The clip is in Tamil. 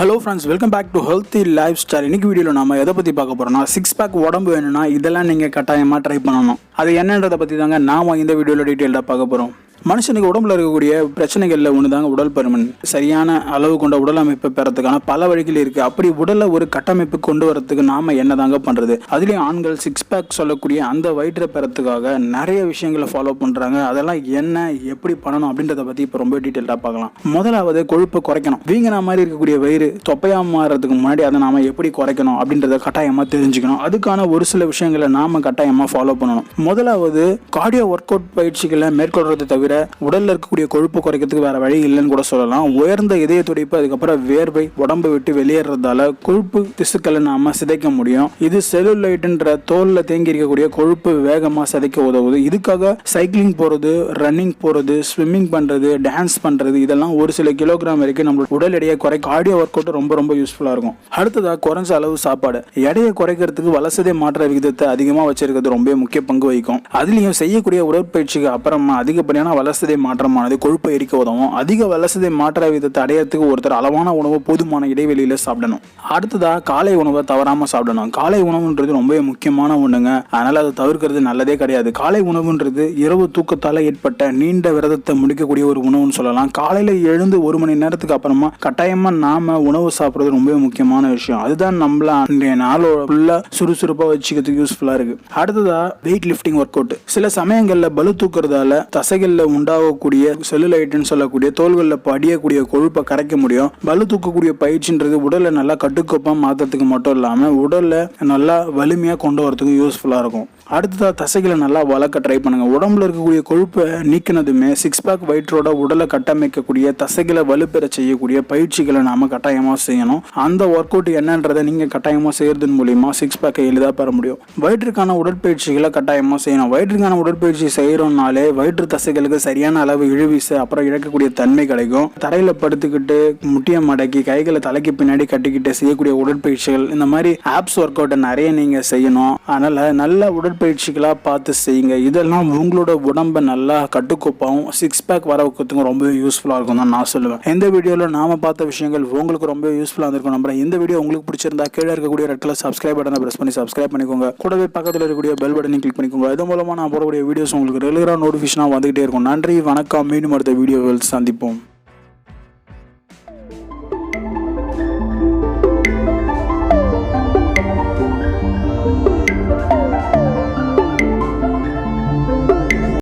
Hello friends, welcome back to healthy lifestyle. இன்னைக்கு வீடியோவில் நம்ம எதை பற்றி பார்க்க போகிறோம்னா, 6 பேக் உடம்பு வேணும்னா இதெல்லாம் நீங்கள் கட்டாயமாக ட்ரை பண்ணணும். அது என்னன்றதை பற்றி தாங்க நாம இந்த வீடியோவில் டீட்டெயிலாக பார்க்க போகிறோம். மனுஷனுக்கு உடம்புல இருக்கக்கூடிய பிரச்சனைகளில் ஒன்று தாங்க உடல் பருமன். சரியான அளவு கொண்ட உடல் அமைப்பை பெறத்துக்கான பல வழிகள் இருக்குது. அப்படி உடலை ஒரு கட்டமைப்பு கொண்டு வரத்துக்கு நாம் என்ன தாங்க பண்ணுறது? அதுலேயும் ஆண்கள் 6 பேக் சொல்லக்கூடிய அந்த வயிற்றை பெறத்துக்காக நிறைய விஷயங்களை ஃபாலோ பண்ணுறாங்க. அதெல்லாம் என்ன, எப்படி பண்ணணும் அப்படின்றத பற்றி இப்போ ரொம்ப டீட்டெயிலாக பார்க்கலாம். முதலாவது கொழுப்பை குறைக்கணும். வீங்கின மாதிரி இருக்கக்கூடிய வயிறு தொப்பையாக மாறுறதுக்கு முன்னாடி அதை நாம் எப்படி குறைக்கணும் அப்படின்றத கட்டாயமாக தெரிஞ்சுக்கணும். அதுக்கான ஒரு சில விஷயங்களை நாம் கட்டாயமாக ஃபாலோ பண்ணணும். முதலாவது கார்டியோ ஒர்க் அவுட் பயிற்சிகளை மேற்கொள்றதை தவிர உடல்ல இருக்கக்கூடிய கொழுப்பு குறைக்கிறதுக்கு வேற வழி இல்லைன்னு கூட சொல்லலாம். உயர்ந்த இதய துடிப்பு, அதுக்கப்புறம் வேர்வை உடம்பு விட்டு வெளியேறதால கொழுப்பு திசுக்களை நாம சிதைக்க முடியும். இது செல்லுலைட்ன்ற தோல்ல தேங்கி இருக்கக்கூடிய கொழுப்பு வேகமா சிதைக்க உதவுது. இதுக்காக சைக்கிளிங் போறது, ரன்னிங் போறது, ஸ்விம்மிங் பண்றது, டான்ஸ் பண்றது, இதெல்லாம் ஒரு சில கிலோகிராம் வரைக்கும் நம்ம உடல் எடையை குறைக்க கார்டியோ ஒர்க் அவுட் ரொம்ப யூஸ்ஃபுல்லா இருக்கும். அடுத்ததா குறைஞ்ச அளவு சாப்பாடு. எடையை குறைக்கிறதுக்கு வளசதை மாற்ற விகிதத்தை அதிகமா வச்சிருக்கிறது ரொம்ப முக்கிய பங்கு வகிக்கும். அதுலயும் செய்யக்கூடிய உடற்பயிற்சிக்கு அப்புறமா அதிகப்படியான வளசதை மாற்றமானது கொழுப்பை எரிக்க உதவும். அதிக வளசதை மாற்ற விதத்தை அடையறதுக்கு ஒருத்தர் அளவான உணவு போதுமான இடைவெளியில சாப்பிடணும். அடுத்ததா காலை உணவை தவறாம சாப்பிடணும். காலை உணவுன்றது ரொம்ப முக்கியமான ஒண்ணுங்க. அதனால அதை தவிர்க்கிறது நல்லதே கிடையாது. காலை உணவுன்றது இரவு தூக்கத்தால ஏற்பட்ட நீண்ட விரதத்தை முடிக்கக்கூடிய ஒரு உணவுன்னு சொல்லலாம். காலையில எழுந்து 1 மணி நேரத்துக்கு அப்புறமா கட்டாயமா நாம உணவு சாப்பிடுறது ரொம்ப முக்கியமான விஷயம். அதுதான் நம்மள அன்றைய நாளோட ஃபுல்லா சுறுசுறுப்பா வச்சுக்கிறதுக்கு யூஸ்ஃபுல்லா இருக்கு. அடுத்ததா வெயிட் லிஃப்டிங் ஒர்க் அவுட். சில சமயங்கள்ல பலு தூக்குறதால தசைகள்ல உண்டாகக்கூடிய செல்லுலைட்னு சொல்லக்கூடிய தோள்களில் படியக்கூடிய கொழுப்பை கரைக்க முடியும். பலு தூக்கக்கூடிய பயிற்சின்றது உடலை நல்லா கட்டுக்கோப்பா மாற்றத்துக்கு மட்டும் இல்லாமல் உடலை நல்லா வலிமையா கொண்டு வரதுக்கு யூஸ்ஃபுல்லா இருக்கும். அடுத்ததா தசைகளை நல்லா வளர்க்க ட்ரை பண்ணுங்க. உடம்புல இருக்கக்கூடிய கொழுப்பை நீக்கினதுமே 6 பேக் வயிற்றோட உடலை கட்டமைக்கக்கூடிய தசைகளை வலுப்பெற செய்யக்கூடிய பயிற்சிகளை நாம கட்டாயமா செய்யணும். அந்த ஒர்க் அவுட் என்னன்றதை நீங்க கட்டாயமா செய்யறதன் மூலியமா 6 பேக்கை எளிதாக பெற முடியும். வயிற்றுக்கான உடற்பயிற்சிகளை கட்டாயமா செய்யணும். வயிற்றுக்கான உடற்பயிற்சி செய்யறோம்னாலே வயிற்று தசைகளுக்கு சரியான அளவு இழுவிச அப்புறம் இழக்கக்கூடிய தன்மை கிடைக்கும். தரையில படுத்துக்கிட்டு முட்டியை மடக்கி கைகளை தலைக்கு பின்னாடி கட்டிக்கிட்டு செய்யக்கூடிய உடற்பயிற்சிகள், இந்த மாதிரி ஆப்ஸ் ஒர்க் அவுட்டை நிறைய நீங்க செய்யணும். அதனால நல்ல உடற்பயிற்சிகளா பார்த்து செய்யுங்க. இதெல்லாம் உங்களோட உடம்பை நல்லா கட்டுக்கோப்பாவும் 6 பேக் வர வைக்கிறதுக்கும் ரொம்ப யூஸ்ஃபுல்லா இருக்கும் தான் நான் சொல்லுவேன். இந்த வீடியோல நாம பார்த்த விஷயங்கள் உங்களுக்கு ரொம்ப யூஸ்ஃபுல்லா இருக்கும் நம்புறேன். இந்த வீடியோ உங்களுக்கு பிடிச்சிருந்தா கீழே இருக்கக்கூடிய ரெட் கலர் சப்ஸ்கிரைப் பட்டனை பிரஸ் பண்ணி சப்ஸ்கிரைப் பண்ணிக்கோங்க. கூடவே பக்கத்தில் இருக்கக்கூடிய பெல் பட்டனை கிளிக் பண்ணிக்கோங்க. இது மூலமா நான் போடக்கூடிய வீடியோஸ் உங்களுக்கு ரெகுலரா நோட்டிஃபிகேஷனா வந்துகிட்டே இருக்கும். நன்றி, வணக்கம். மீண்டும் அடுத்த வீடியோவில் சந்திப்போம்.